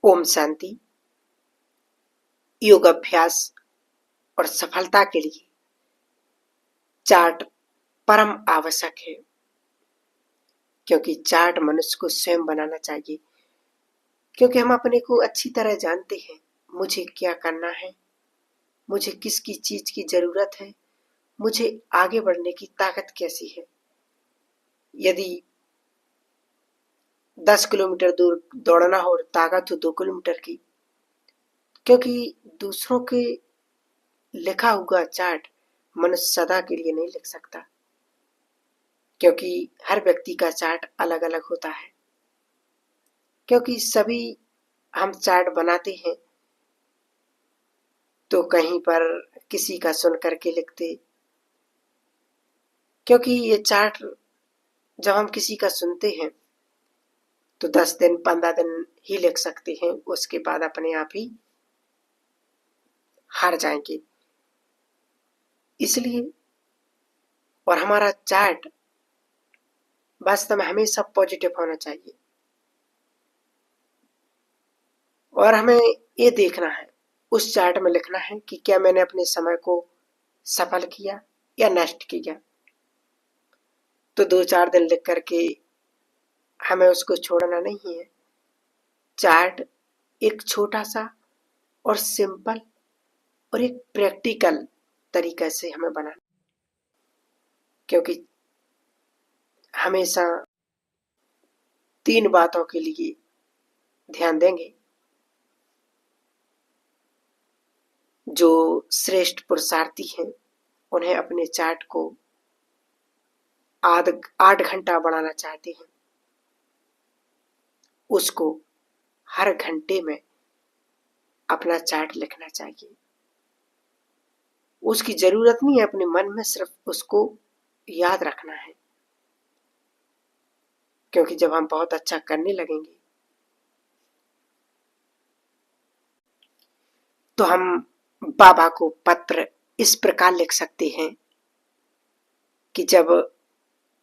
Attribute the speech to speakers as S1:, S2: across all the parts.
S1: ओम शांति। योग अभ्यास और सफलता के लिए चार्ट परम आवश्यक है, क्योंकि चार्ट मनुष्य को स्वयं बनाना चाहिए। क्योंकि हम अपने को अच्छी तरह जानते हैं, मुझे क्या करना है, मुझे किसकी चीज की जरूरत है, मुझे आगे बढ़ने की ताकत कैसी है। यदि 10 किलोमीटर दूर दौड़ना हो और ताकत हो 2 किलोमीटर की, क्योंकि दूसरों के लिखा हुआ चार्ट मनुष्य सदा के लिए नहीं लिख सकता, क्योंकि हर व्यक्ति का चार्ट अलग अलग होता है। क्योंकि सभी हम चार्ट बनाते हैं तो कहीं पर किसी का सुन करके लिखते, क्योंकि ये चार्ट जब हम किसी का सुनते हैं तो 10 दिन 15 दिन ही लिख सकते हैं, उसके बाद अपने आप ही हार जाएंगे। इसलिए और हमारा चार्ट वास्तव में हमेशा पॉजिटिव होना चाहिए, और हमें ये देखना है, उस चार्ट में लिखना है कि क्या मैंने अपने समय को सफल किया या नष्ट किया। तो 2-4 दिन लिख करके हमें उसको छोड़ना नहीं है। चार्ट एक छोटा सा और सिंपल और एक प्रैक्टिकल तरीके से हमें बनाना, क्योंकि हमेशा 3 बातों के लिए ध्यान देंगे। जो श्रेष्ठ पुरुषार्थी हैं उन्हें अपने चार्ट को 8 घंटा बढ़ाना चाहते हैं, उसको हर घंटे में अपना चार्ट लिखना चाहिए। उसकी जरूरत नहीं है अपने मन में, सिर्फ उसको याद रखना है। क्योंकि जब हम बहुत अच्छा करने लगेंगे तो हम बाबा को पत्र इस प्रकार लिख सकते हैं कि जब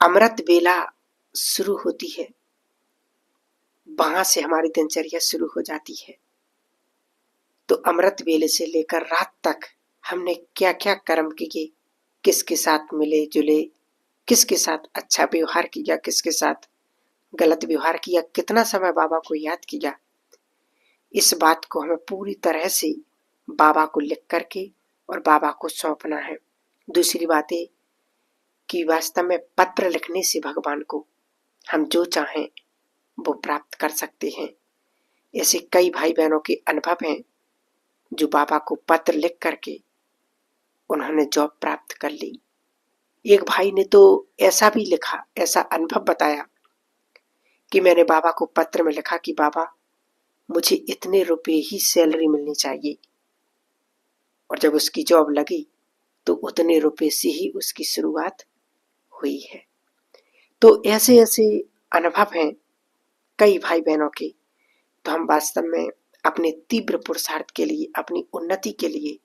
S1: अमृत वेला शुरू होती है, वहां से हमारी दिनचर्या शुरू हो जाती है। तो अमृत वेले से लेकर रात तक हमने क्या क्या कर्म किए, किसके साथ मिले जुले, किसके साथ अच्छा व्यवहार किया, किसके साथ गलत व्यवहार किया, कितना समय बाबा को याद किया, इस बात को हमें पूरी तरह से बाबा को लिख करके और बाबा को सौंपना है। दूसरी बात है कि वास्तव में पत्र लिखने से भगवान को हम जो चाहें वो प्राप्त कर सकते हैं। ऐसे कई भाई बहनों के अनुभव हैं जो बाबा को पत्र लिख करके उन्होंने जॉब प्राप्त कर ली। एक भाई ने तो ऐसा भी लिखा, ऐसा अनुभव बताया कि मैंने बाबा को पत्र में लिखा कि बाबा मुझे इतने रुपए ही सैलरी मिलनी चाहिए, और जब उसकी जॉब लगी तो उतने रुपए से ही उसकी शुरुआत हुई है। तो ऐसे ऐसे अनुभव हैं कई भाई बहनों के। तो हम वास्तव में अपने तीव्र पुरुषार्थ के लिए, अपनी उन्नति के लिए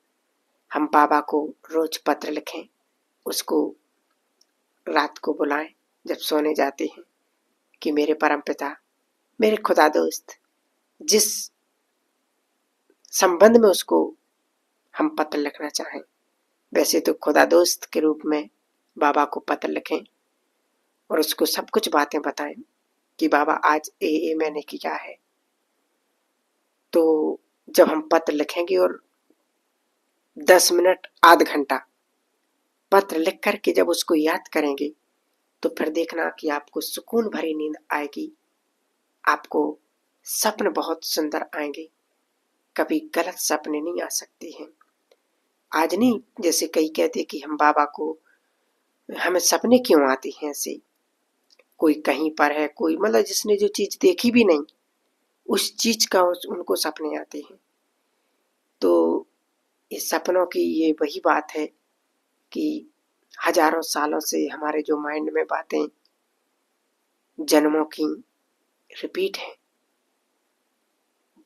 S1: हम बाबा को रोज पत्र लिखें, उसको रात को बुलाएं जब सोने जाते हैं कि मेरे परम पिता, मेरे खुदा दोस्त, जिस संबंध में उसको हम पत्र लिखना चाहें, वैसे तो खुदा दोस्त के रूप में बाबा को पत्र लिखें और उसको सब कुछ बातें बताएं कि बाबा आज ये मैंने किया है। तो जब हम पत्र लिखेंगे और 10 मिनट आध घंटा पत्र लिख करके जब उसको याद करेंगे, तो फिर देखना कि आपको सुकून भरी नींद आएगी, आपको सपने बहुत सुंदर आएंगे, कभी गलत सपने नहीं आ सकते हैं। आज नहीं, जैसे कई कहते कि हम बाबा को, हमें सपने क्यों आते हैं ऐसे, कोई कहीं पर है, कोई मतलब जिसने जो चीज देखी भी नहीं उस चीज का उनको सपने आते हैं। तो इस सपनों की ये वही बात है कि हजारों सालों से हमारे जो माइंड में बातें जन्मों की रिपीट है,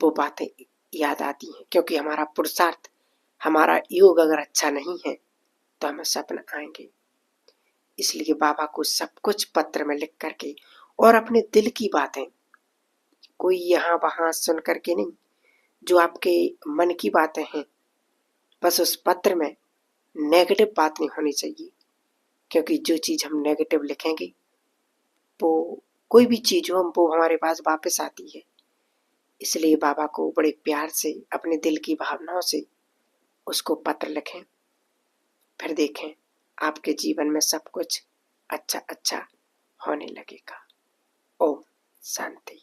S1: वो बातें याद आती हैं। क्योंकि हमारा पुरुषार्थ, हमारा योग अगर अच्छा नहीं है तो हमें सपने आएंगे। इसलिए बाबा को सब कुछ पत्र में लिख करके और अपने दिल की बातें कोई यहाँ वहाँ सुन करके नहीं, जो आपके मन की बातें हैं, बस उस पत्र में नेगेटिव बात नहीं होनी चाहिए, क्योंकि जो चीज़ हम नेगेटिव लिखेंगे वो कोई भी चीज़ हो वो हमारे पास वापस आती है। इसलिए बाबा को बड़े प्यार से अपने दिल की भावनाओं से उसको पत्र लिखें, फिर देखें आपके जीवन में सब कुछ अच्छा अच्छा होने लगेगा। ओम शांति।